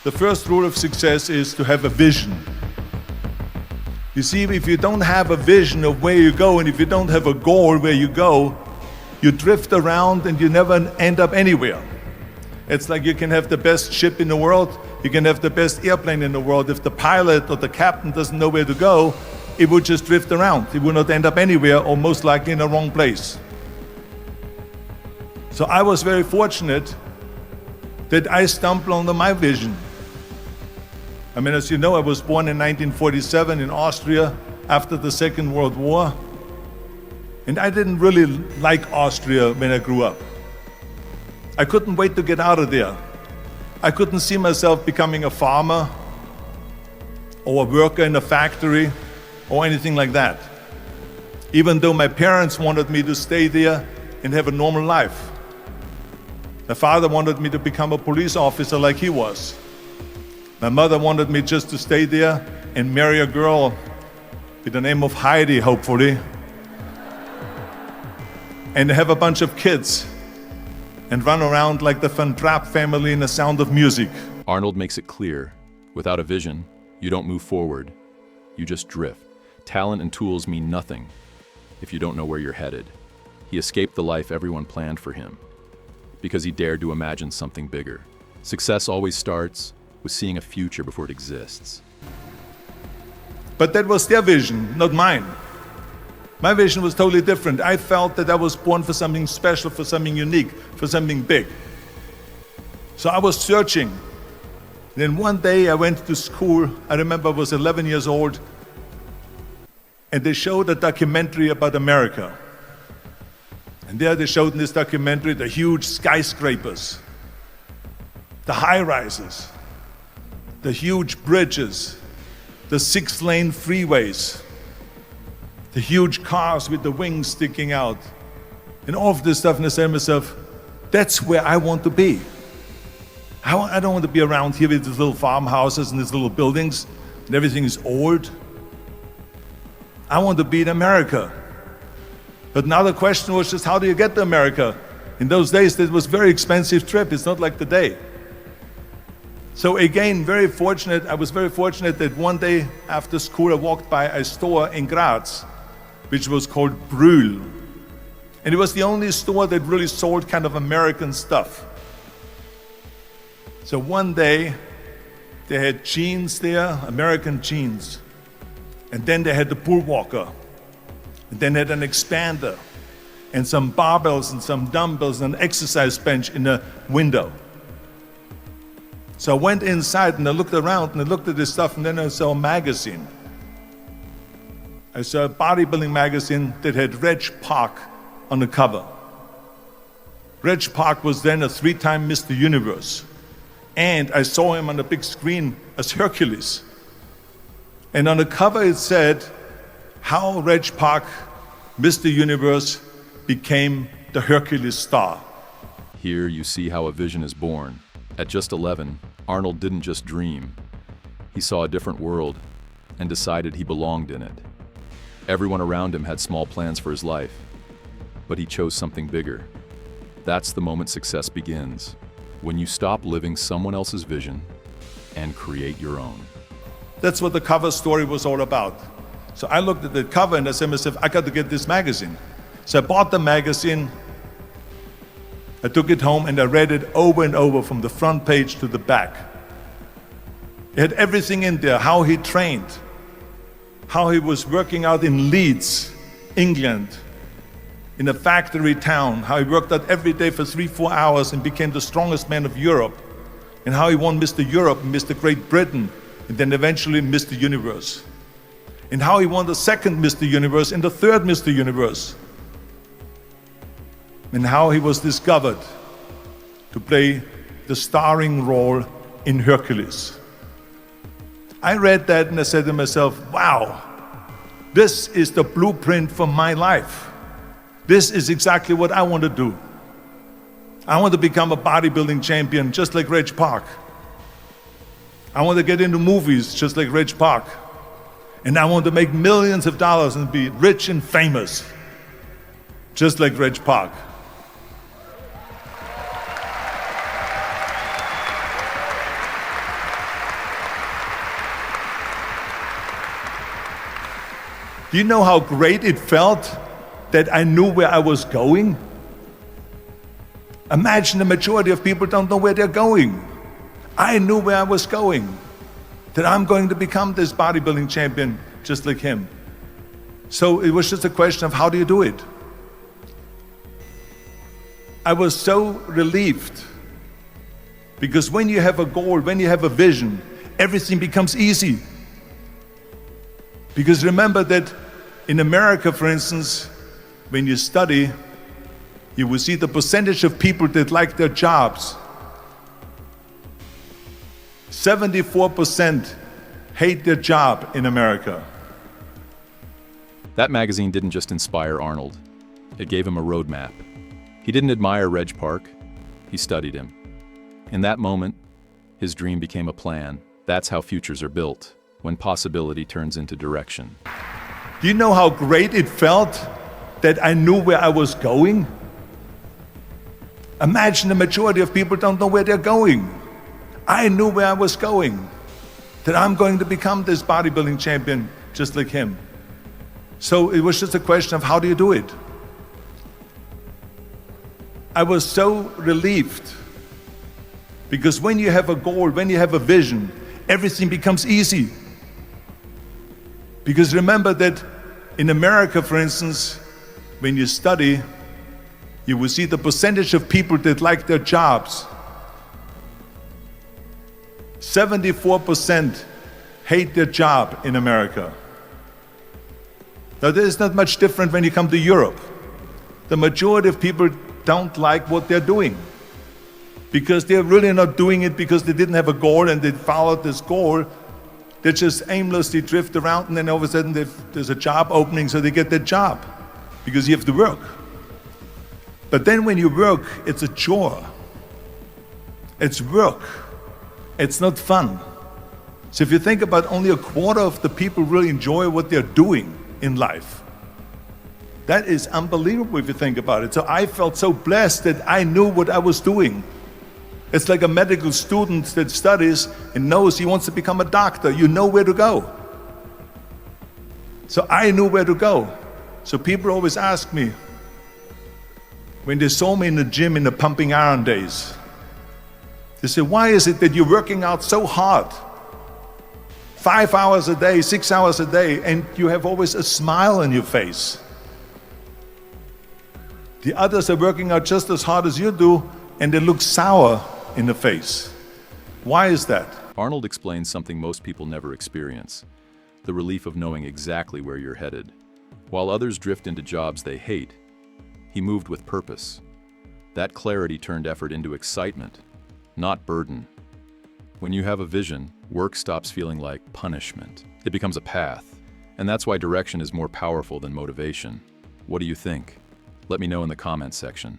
The first rule of success is to have a vision. You see, if you don't have a vision of where you go, and if you don't have a goal where you go, you drift around and you never end up anywhere. It's like you can have the best ship in the world, you can have the best airplane in the world. If the pilot or the captain doesn't know where to go, it would just drift around. It would not end up anywhere, or most likely in the wrong place. So I was very fortunate that I stumbled onto my vision. I mean, as you know, I was born in 1947 in Austria after the Second World War. And I didn't really like Austria when I grew up. I couldn't wait to get out of there. I couldn't see myself becoming a farmer or a worker in a factory or anything like that. Even though my parents wanted me to stay there and have a normal life. My father wanted me to become a police officer like he was. My mother wanted me just to stay there and marry a girl with the name of Heidi, hopefully, and have a bunch of kids and run around like the Van Trapp family in The Sound of Music. Arnold makes it clear, without a vision, you don't move forward, you just drift. Talent and tools mean nothing if you don't know where you're headed. He escaped the life everyone planned for him because he dared to imagine something bigger. Success always starts with seeing a future before it exists. But that was their vision, not mine. My vision was totally different. I felt that I was born for something special, for something unique, for something big. So I was searching. Then one day I went to school. I remember I was 11 years old, and they showed a documentary about America. And there they showed in this documentary the huge skyscrapers, the high-rises, the huge bridges, the 6-lane freeways, the huge cars with the wings sticking out, and all of this stuff. And I said to myself, that's where I want to be. I don't want to be around here with these little farmhouses and these little buildings, and everything is old. I want to be in America. But now the question was just, how do you get to America? In those days, it was a very expensive trip. It's not like today. So again, I was very fortunate that one day after school I walked by a store in Graz, which was called Brühl. And it was the only store that really sold kind of American stuff. So one day they had jeans there, American jeans. And then they had the bull walker. And then they had an expander and some barbells and some dumbbells and an exercise bench in the window. So I went inside and I looked around and I looked at this stuff, and then I saw a magazine. I saw a bodybuilding magazine that had Reg Park on the cover. Reg Park was then a 3-time Mr. Universe. And I saw him on the big screen as Hercules. And on the cover it said, how Reg Park, Mr. Universe, became the Hercules star. Here you see how a vision is born. At just 11, Arnold didn't just dream. He saw a different world and decided he belonged in it. Everyone around him had small plans for his life, but he chose something bigger. That's the moment success begins, when you stop living someone else's vision and create your own. That's what the cover story was all about. So I looked at the cover and I said to myself, I got to get this magazine. So I bought the magazine, I took it home and I read it over and over from the front page to the back. It had everything in there, how he trained, how he was working out in Leeds, England, in a factory town, how he worked out every day for 3-4 hours and became the strongest man of Europe, and how he won Mr. Europe and Mr. Great Britain, and then eventually Mr. Universe. And how he won the second Mr. Universe and the third Mr. Universe. And how he was discovered to play the starring role in Hercules. I read that and I said to myself, wow, this is the blueprint for my life. This is exactly what I want to do. I want to become a bodybuilding champion just like Reg Park. I want to get into movies just like Reg Park. And I want to make millions of dollars and be rich and famous just like Reg Park. Do you know how great it felt that I knew where I was going? Imagine the majority of people don't know where they're going. I knew where I was going, that I'm going to become this bodybuilding champion just like him. So it was just a question of how do you do it? I was so relieved because when you have a goal, when you have a vision, everything becomes easy. Because remember that in America, for instance, when you study, you will see the percentage of people that like their jobs. 74% hate their job in America. That magazine didn't just inspire Arnold. It gave him a roadmap. He didn't admire Reg Park. He studied him. In that moment, his dream became a plan. That's how futures are built, when possibility turns into direction. Do you know how great it felt that I knew where I was going? Imagine the majority of people don't know where they're going. I knew where I was going, that I'm going to become this bodybuilding champion just like him. So it was just a question of how do you do it? I was so relieved because when you have a goal, when you have a vision, everything becomes easy. Because remember that in America, for instance, when you study, you will see the percentage of people that like their jobs. 74% hate their job in America. Now, there is not much different when you come to Europe. The majority of people don't like what they're doing because they're really not doing it because they didn't have a goal and they followed this goal. They just aimlessly drift around and then all of a sudden there's a job opening, so they get that job because you have to work. But then when you work, it's a chore. It's work. It's not fun. So if you think about only a quarter of the people really enjoy what they're doing in life, that is unbelievable if you think about it. So I felt so blessed that I knew what I was doing. It's like a medical student that studies and knows he wants to become a doctor. You know where to go. So I knew where to go. So people always ask me, when they saw me in the gym in the pumping iron days, they say, why is it that you're working out so hard? 5 hours a day, 6 hours a day, and you have always a smile on your face. The others are working out just as hard as you do, and they look sour in the face. Why is that? Arnold explains something most people never experience: the relief of knowing exactly where you're headed. While others drift into jobs they hate, he moved with purpose. That clarity turned effort into excitement, not burden. When you have a vision, work stops feeling like punishment. It becomes a path, and that's why direction is more powerful than motivation. What do you think? Let me know in the comments section.